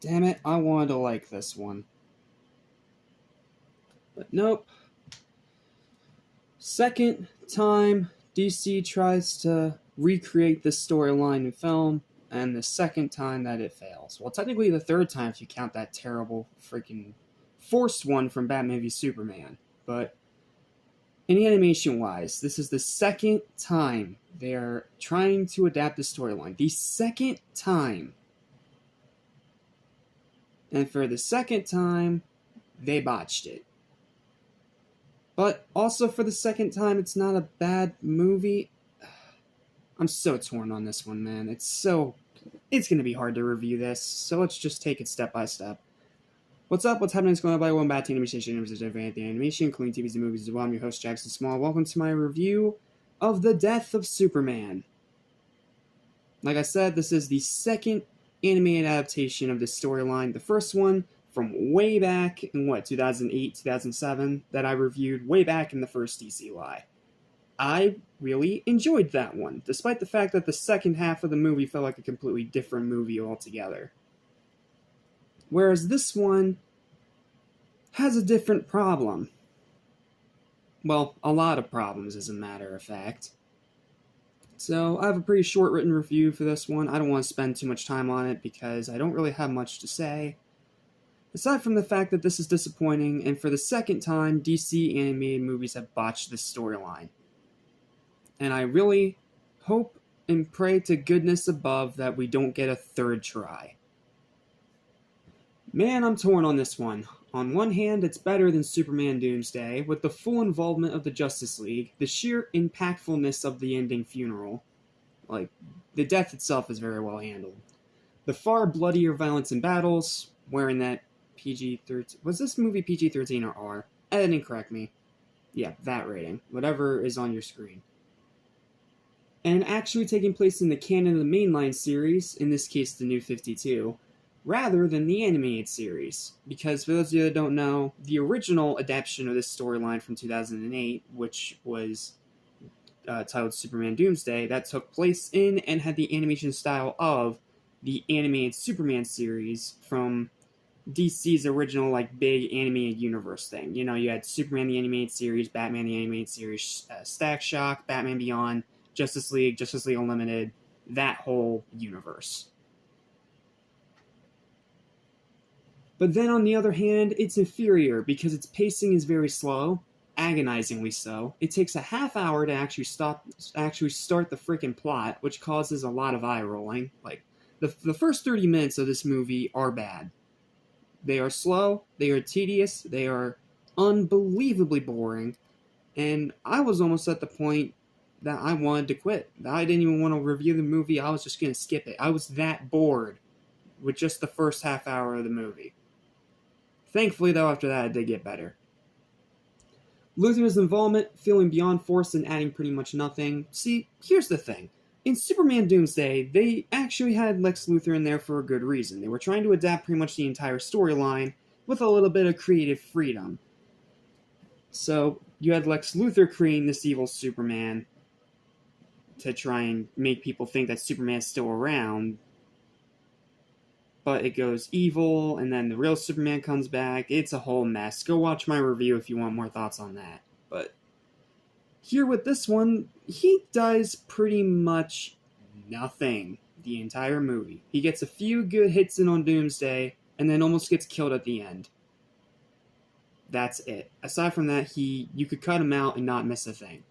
Damn it, I wanted to like this one. But nope. Second time DC tries to recreate this storyline in film, and the second time that it fails. Well, technically the third time if you count that terrible freaking forced one from Batman v Superman. But in animation wise, this is the second time they're trying to adapt the storyline. The second time. And for the second time, they botched it. But also for the second time, it's not a bad movie. I'm so torn on this one, man. It's going to be hard to review this, so let's just take it step by step. What's up? What's happening? It's going on by one back to animation, animation, including TVs and movies as well. I'm your host, Jackson Small. Welcome to my review of The Death of Superman. Like I said, this is the second animated adaptation of this storyline. The first one from way back in 2008, 2007, that I reviewed way back in the first DCUI. I really enjoyed that one, despite the fact that the second half of the movie felt like a completely different movie altogether. Whereas this one has a different problem. Well, a lot of problems, as a matter of fact. So I have a pretty short written review for this one. I don't want to spend too much time on it because I don't really have much to say. Aside from the fact that this is disappointing, and for the second time, DC animated movies have botched this storyline. And I really hope and pray to goodness above that we don't get a third try. Man, I'm torn on this one. On one hand, it's better than Superman Doomsday, with the full involvement of the Justice League, the sheer impactfulness of the ending funeral. Like, the death itself is very well handled. The far bloodier violence in battles, wearing that PG-13... Was this movie PG-13 or R? Editing, correct me. Yeah, that rating. Whatever is on your screen. And actually taking place in the canon of the mainline series, in this case the New 52, rather than the animated series. Because for those of you that don't know, the original adaptation of this storyline from 2008, which was titled Superman Doomsday, that took place in and had the animation style of the animated Superman series from DC's original, big animated universe thing. You know, you had Superman the animated series, Batman the animated series, Static Shock, Batman Beyond, Justice League Unlimited, that whole universe. But then on the other hand, it's inferior because its pacing is very slow, agonizingly so. It takes a half hour to actually start the freaking plot, which causes a lot of eye rolling. Like, the first 30 minutes of this movie are bad. They are slow, they are tedious, they are unbelievably boring, and I was almost at the point that I wanted to quit. I didn't even want to review the movie, I was just going to skip it. I was that bored with just the first half hour of the movie. Thankfully, though, after that, it did get better. Luthor's involvement, feeling beyond force and adding pretty much nothing. See, here's the thing. In Superman Doomsday, they actually had Lex Luthor in there for a good reason. They were trying to adapt pretty much the entire storyline with a little bit of creative freedom. So, you had Lex Luthor creating this evil Superman to try and make people think that Superman's still around, but it goes evil, and then the real Superman comes back. It's a whole mess. Go watch my review if you want more thoughts on that. But here with this one, he does pretty much nothing the entire movie. He gets a few good hits in on Doomsday, and then almost gets killed at the end. That's it. Aside from that, you could cut him out and not miss a thing.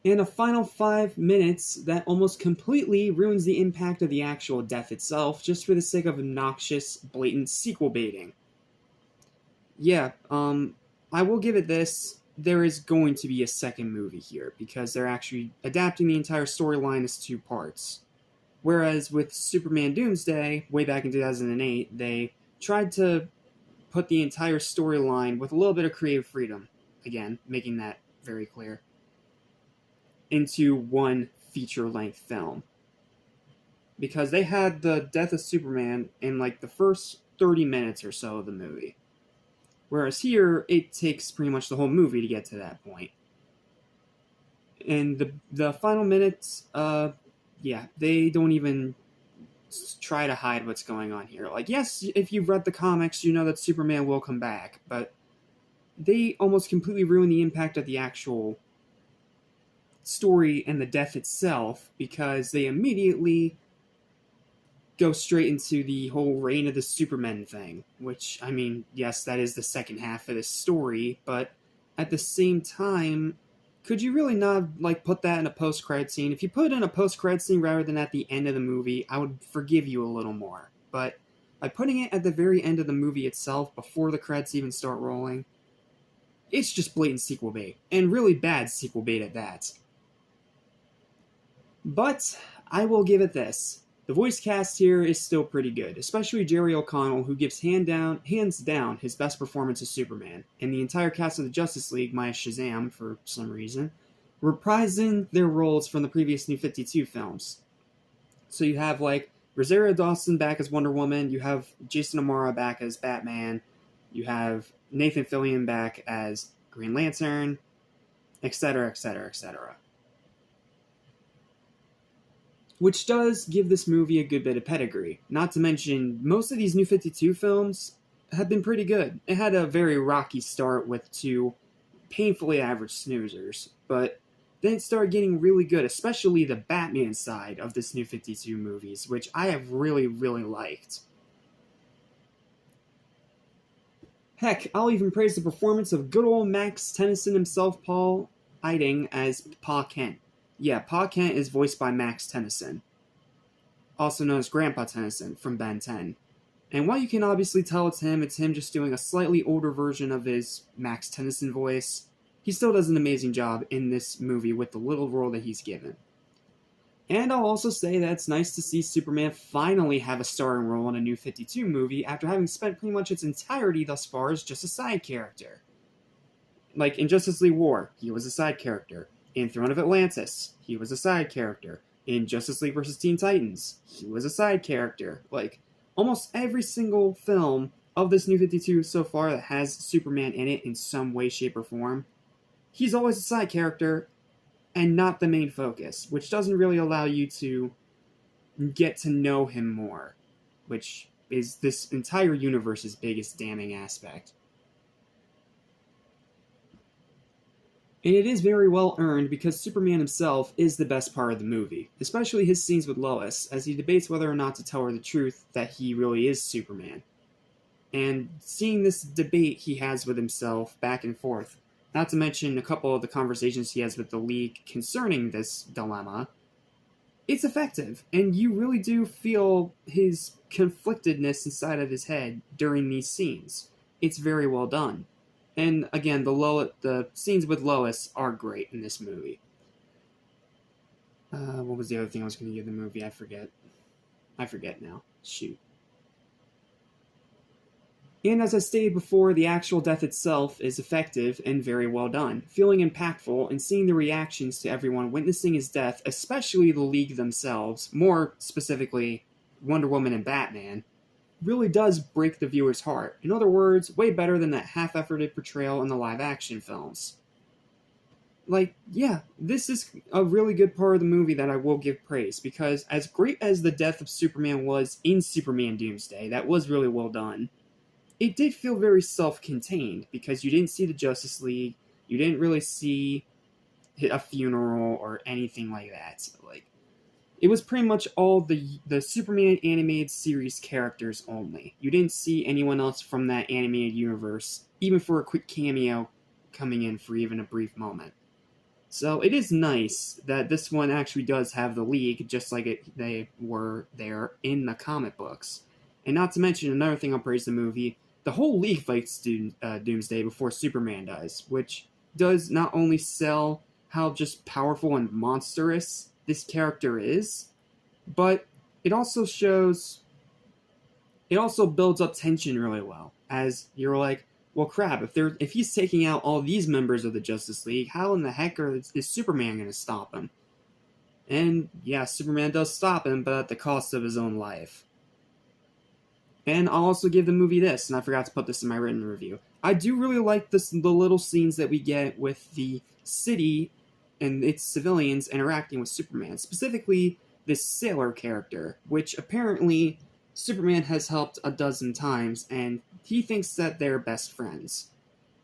In a final 5 minutes that almost completely ruins the impact of the actual death itself, just for the sake of obnoxious, blatant sequel baiting. Yeah, I will give it this. There is going to be a second movie here, because they're actually adapting the entire storyline as 2 parts. Whereas with Superman Doomsday, way back in 2008, they tried to put the entire storyline with a little bit of creative freedom, again, making that very clear, into one feature-length film. Because they had the death of Superman in the first 30 minutes or so of the movie. Whereas here, it takes pretty much the whole movie to get to that point. And the final minutes, they don't even try to hide what's going on here. Like, yes, if you've read the comics, you know that Superman will come back, but they almost completely ruin the impact of the actual story and the death itself because they immediately go straight into the whole Reign of the Supermen thing, which, I mean, yes, that is the second half of this story, but at the same time, could you really not, like, put that in a post-credit scene? If you put it in a post-credit scene rather than at the end of the movie, I would forgive you a little more. But by putting it at the very end of the movie itself, before the credits even start rolling, it's just blatant sequel bait, and really bad sequel bait at that. But I will give it this. The voice cast here is still pretty good, especially Jerry O'Connell, who gives hands down his best performance as Superman, and the entire cast of the Justice League, minus Shazam for some reason, reprising their roles from the previous New 52 films. So you have, like, Rosario Dawson back as Wonder Woman, you have Jason Momoa back as Batman, you have Nathan Fillion back as Green Lantern, etc., etc., etc. Which does give this movie a good bit of pedigree. Not to mention, most of these New 52 films have been pretty good. It had a very rocky start with two painfully average snoozers, but then it started getting really good, especially the Batman side of this New 52 movies, which I have really, really liked. Heck, I'll even praise the performance of good old Max Tennyson himself, Paul Eiding, as Pa Kent. Yeah, Pa Kent is voiced by Max Tennyson, also known as Grandpa Tennyson from Ben 10. And while you can obviously tell it's him just doing a slightly older version of his Max Tennyson voice, he still does an amazing job in this movie with the little role that he's given. And I'll also say that it's nice to see Superman finally have a starring role in a New 52 movie after having spent pretty much its entirety thus far as just a side character. Like in Justice League War, he was a side character. In Throne of Atlantis, he was a side character. In Justice League vs. Teen Titans, he was a side character. Like, almost every single film of this New 52 so far that has Superman in it in some way, shape, or form, he's always a side character and not the main focus, which doesn't really allow you to get to know him more, which is this entire universe's biggest damning aspect. And it is very well earned because Superman himself is the best part of the movie, especially his scenes with Lois, as he debates whether or not to tell her the truth that he really is Superman. And seeing this debate he has with himself back and forth, not to mention a couple of the conversations he has with the League concerning this dilemma, it's effective, and you really do feel his conflictedness inside of his head during these scenes. It's very well done. And again, the scenes with Lois are great in this movie. What was the other thing I was going to give the movie? I forget now. Shoot. And as I stated before, the actual death itself is effective and very well done, feeling impactful and seeing the reactions to everyone witnessing his death, especially the League themselves, more specifically Wonder Woman and Batman, really does break the viewer's heart. In other words, way better than that half-efforted portrayal in the live-action films. Like, yeah, this is a really good part of the movie that I will give praise, because as great as the death of Superman was in Superman Doomsday, that was really well done, it did feel very self-contained, because you didn't see the Justice League, you didn't really see a funeral or anything like that. Like, it was pretty much all the Superman animated series characters only. You didn't see anyone else from that animated universe, even for a quick cameo coming in for even a brief moment. So it is nice that this one actually does have the League, just like they were there in the comic books. And not to mention, another thing I'll praise the movie, the whole League fights Doomsday before Superman dies, which does not only sell how just powerful and monstrous this character is, but it also builds up tension really well, as you're like, well crap, if he's taking out all these members of the Justice League, how in the heck is Superman going to stop him? And yeah, Superman does stop him, but at the cost of his own life. And I'll also give the movie this, and I forgot to put this in my written review. I do really like the little scenes that we get with the city and its civilians interacting with Superman. Specifically, this sailor character, which apparently Superman has helped a dozen times, and he thinks that they're best friends.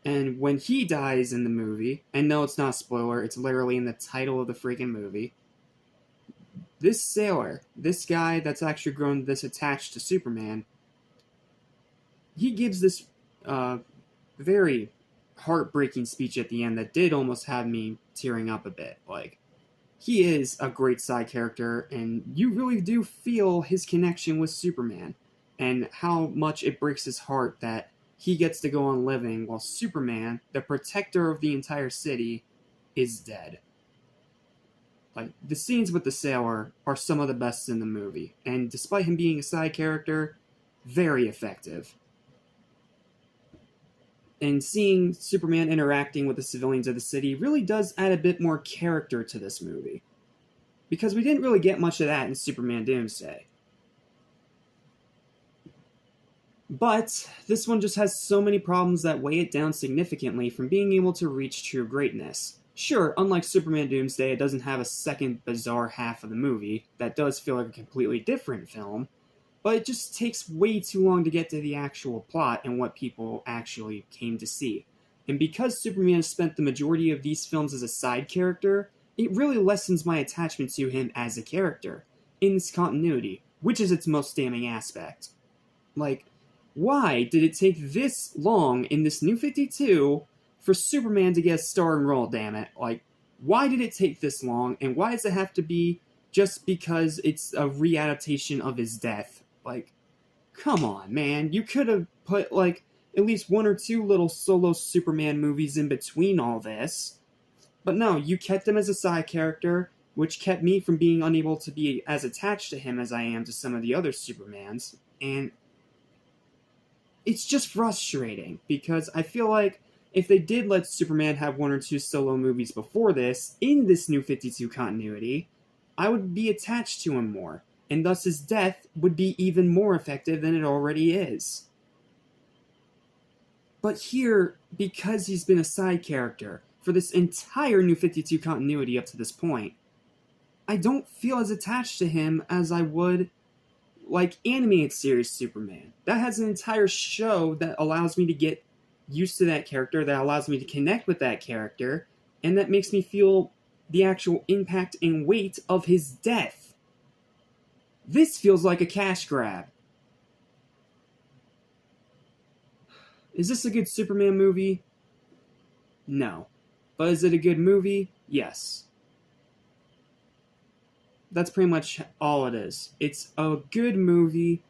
And when he dies in the movie, and no, it's not a spoiler, it's literally in the title of the freaking movie, this sailor, this guy that's actually grown this attached to Superman, he gives this very heartbreaking speech at the end that did almost have me tearing up a bit. Like, he is a great side character, and you really do feel his connection with Superman, and how much it breaks his heart that he gets to go on living while Superman, the protector of the entire city, is dead. Like, the scenes with the sailor are some of the best in the movie, and despite him being a side character, very effective. And seeing Superman interacting with the civilians of the city really does add a bit more character to this movie. Because we didn't really get much of that in Superman Doomsday. But this one just has so many problems that weigh it down significantly from being able to reach true greatness. Sure, unlike Superman Doomsday, it doesn't have a second bizarre half of the movie that does feel like a completely different film, but it just takes way too long to get to the actual plot and what people actually came to see. And because Superman has spent the majority of these films as a side character, it really lessens my attachment to him as a character, in this continuity, which is its most damning aspect. Like, why did it take this long in this New 52 for Superman to get a starring role, damn it? Like, why did it take this long, and why does it have to be just because it's a readaptation of his death? Like, come on, man. You could have put, like, at least one or two little solo Superman movies in between all this. But no, you kept him as a side character, which kept me from being unable to be as attached to him as I am to some of the other Supermans. And it's just frustrating, because I feel like if they did let Superman have one or two solo movies before this, in this New 52 continuity, I would be attached to him more, and thus his death would be even more effective than it already is. But here, because he's been a side character for this entire New 52 continuity up to this point, I don't feel as attached to him as I would like animated series Superman. That has an entire show that allows me to get used to that character, that allows me to connect with that character, and that makes me feel the actual impact and weight of his death. This feels like a cash grab. Is this a good Superman movie? No. But is it a good movie? Yes. That's pretty much all it is. It's a good movie,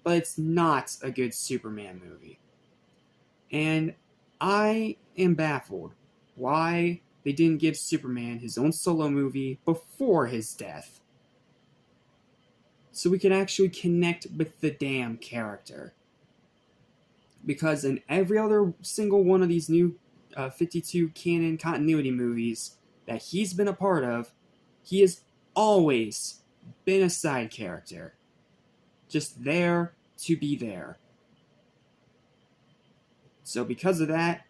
but it's not a good Superman movie. And I am baffled why they didn't give Superman his own solo movie before his death, so we could actually connect with the damn character. Because in every other single one of these new 52 canon continuity movies that he's been a part of, he has always been a side character. Just there to be there. So because of that,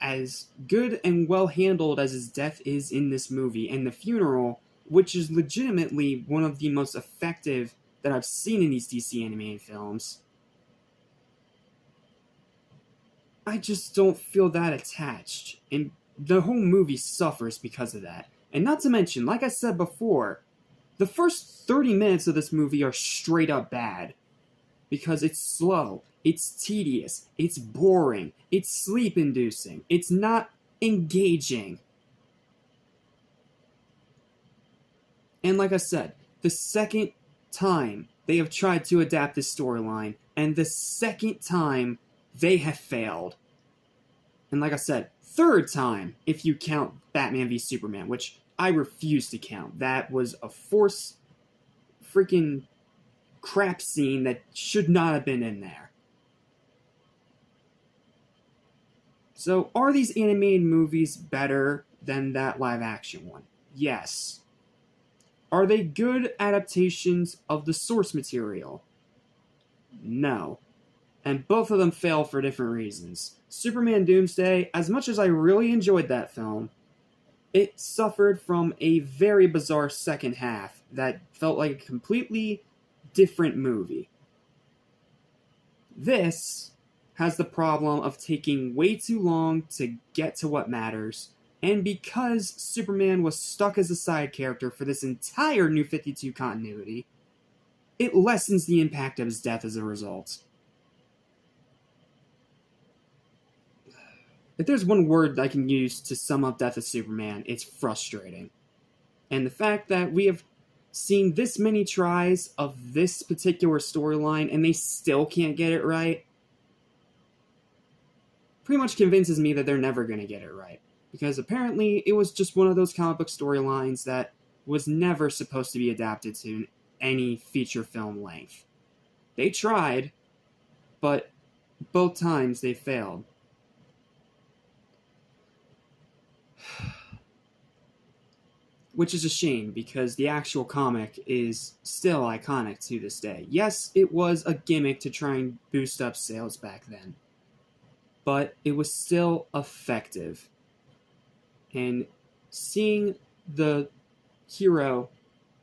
as good and well handled as his death is in this movie, and the funeral, which is legitimately one of the most effective that I've seen in these DC animated films, I just don't feel that attached, and the whole movie suffers because of that. And not to mention, like I said before, the first 30 minutes of this movie are straight up bad. Because it's slow, it's tedious, it's boring, it's sleep-inducing, it's not engaging. And like I said, the second time they have tried to adapt this storyline, and the second time they have failed. And like I said, third time if you count Batman v Superman, which I refuse to count. That was a forced freaking crap scene that should not have been in there. So, are these animated movies better than that live action one? Yes. Are they good adaptations of the source material? No. And both of them fail for different reasons. Superman Doomsday, as much as I really enjoyed that film, it suffered from a very bizarre second half that felt like a completely different movie. This has the problem of taking way too long to get to what matters, and because Superman was stuck as a side character for this entire New 52 continuity, it lessens the impact of his death as a result. If there's one word I can use to sum up Death of Superman, it's frustrating. And the fact that we have seen this many tries of this particular storyline and they still can't get it right pretty much convinces me that they're never going to get it right. Because apparently it was just one of those comic book storylines that was never supposed to be adapted to any feature film length. They tried, but both times they failed. Which is a shame, because the actual comic is still iconic to this day. Yes, it was a gimmick to try and boost up sales back then, but it was still effective. And seeing the hero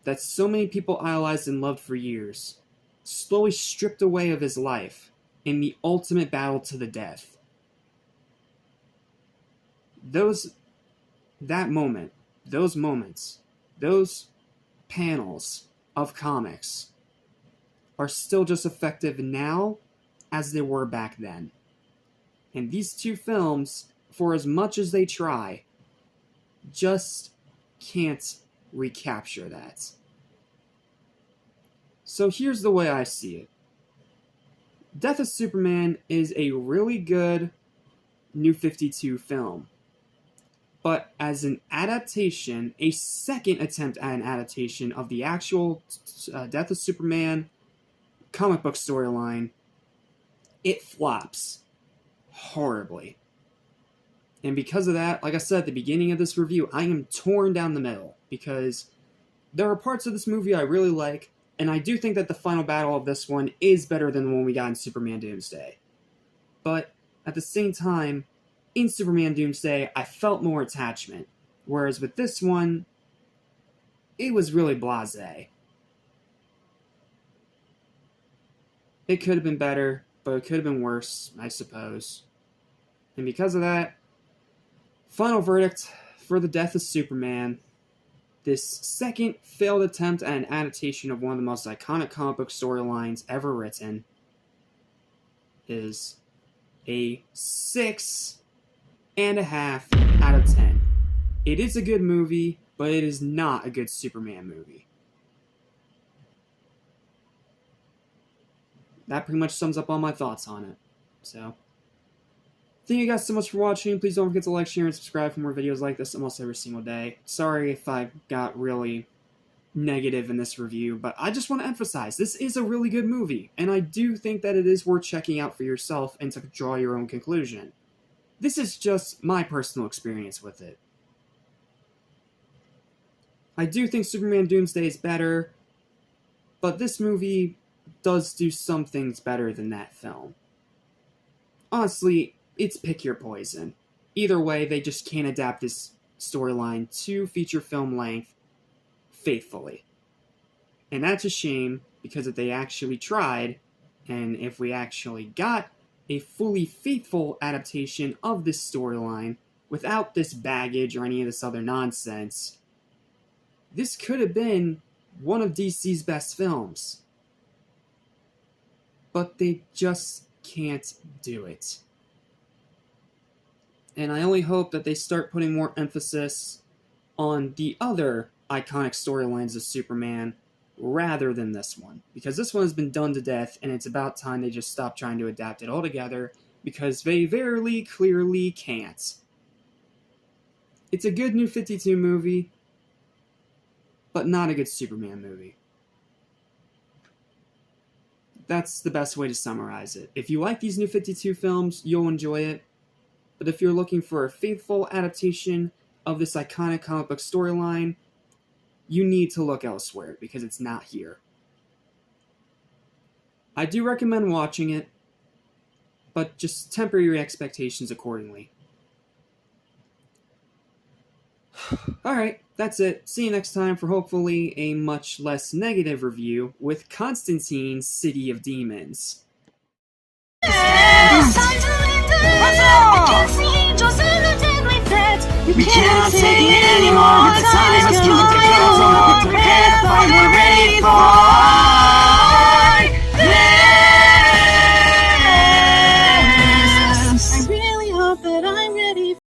that so many people idolized and loved for years slowly stripped away of his life in the ultimate battle to the death. Those moments, those panels of comics are still just effective now as they were back then. And these two films, for as much as they try, just can't recapture that. So here's the way I see it. Death of Superman is a really good New 52 film. But as an adaptation, a second attempt at an adaptation of the actual Death of Superman comic book storyline, it flops horribly. And because of that, like I said at the beginning of this review, I am torn down the middle, because there are parts of this movie I really like, and I do think that the final battle of this one is better than the one we got in Superman Doomsday. But at the same time, in Superman Doomsday, I felt more attachment, whereas with this one, it was really blasé. It could have been better, but it could have been worse, I suppose. And because of that, final verdict for the Death of Superman, this second failed attempt at an adaptation of one of the most iconic comic book storylines ever written, is a 6.5 out of 10. It is a good movie, but it is not a good Superman movie. That pretty much sums up all my thoughts on it. So, thank you guys so much for watching. Please don't forget to like, share, and subscribe for more videos like this almost every single day. Sorry if I got really negative in this review, but I just want to emphasize, this is a really good movie, and I do think that it is worth checking out for yourself and to draw your own conclusion. This is just my personal experience with it. I do think Superman Doomsday is better, but this movie does do some things better than that film. Honestly, it's pick your poison. Either way, they just can't adapt this storyline to feature film length faithfully. And that's a shame, because if they actually tried, and if we actually got a fully faithful adaptation of this storyline without this baggage or any of this other nonsense, this could have been one of DC's best films. But they just can't do it. And I only hope that they start putting more emphasis on the other iconic storylines of Superman rather than this one. Because this one has been done to death, and it's about time they just stop trying to adapt it altogether, because they very clearly can't. It's a good New 52 movie, but not a good Superman movie. That's the best way to summarize it. If you like these New 52 films, you'll enjoy it. But if you're looking for a faithful adaptation of this iconic comic book storyline, you need to look elsewhere, because it's not here. I do recommend watching it, but just temper your expectations accordingly. Alright, that's it. See you next time for hopefully a much less negative review with Constantine City of Demons. We cannot take it anymore. The time